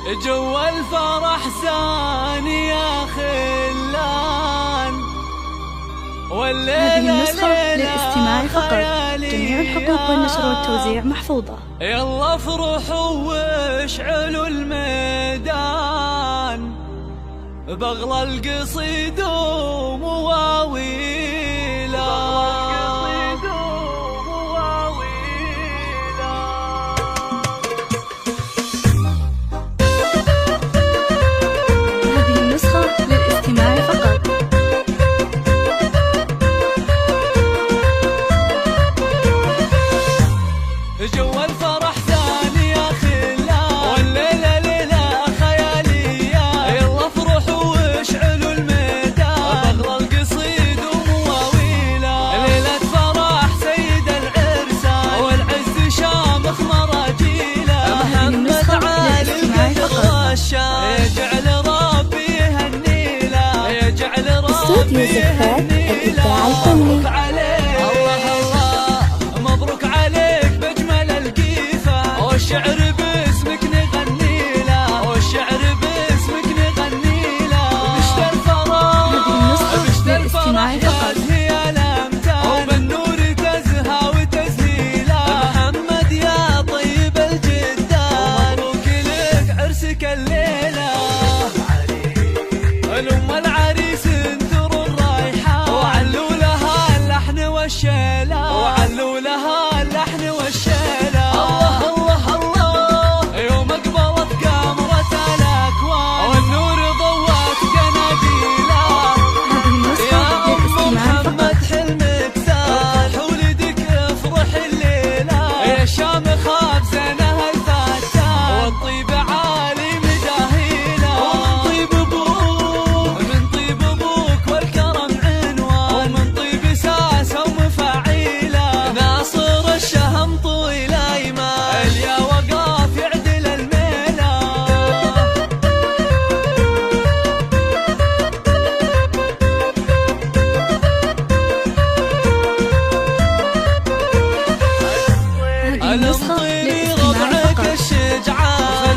جوا الفرح زاني يا خلان، هذه النسخة للاستماع فقط، جميع الحقوق والنشر والتوزيع محفوظة. يلا افرحوا واشعلوا الميدان بغلى القصيد ومواويلا. هذه النسخة للاستماع فقط. جوا الفرح ثاني يا خلان، والليلة ليلة خيالية. يلا افرحوا واشعلوا الميدان بغلى القصيد ومواويله. ليلة فرح سيد العرسان والعز شامخ مراجيله. محمد علي القدر الشام يجعل ربي يهنيله، يجعل ربي يهنيله. مبروك عليك الله الله، مبروك عليك بأجمل القيفة. والشعر باسمك نغني له، والشعر باسمك نغني له. بشت الفرح بشت الفرح هي الأمتان، وبالنور تزهى وتزهيله. محمد يا طيب الجدان، مبروك لك عرسك الليلة. الأم العريس انثر الرايحة، وعلوا لها اللحن والشيلة، وعلوا لها اللحن والشيلة. الله الله الله، يوم اقبلت قمرة الأكوان والنور ضوت قناديله. يا أم محمد حلمك ساح، ولدك افرح الليلة. يا شامخة بزينها الفتان، والطيب عالي مداهيله. ومن طيب ابوك والكرم عنوان، ومن طيب ساسة ومفاعيله. ناصر الشهم طويل ايمان، يا وقاف يعدل الميله. هذه النسخة المطير للاستماع ربعك فقط. الشجعان،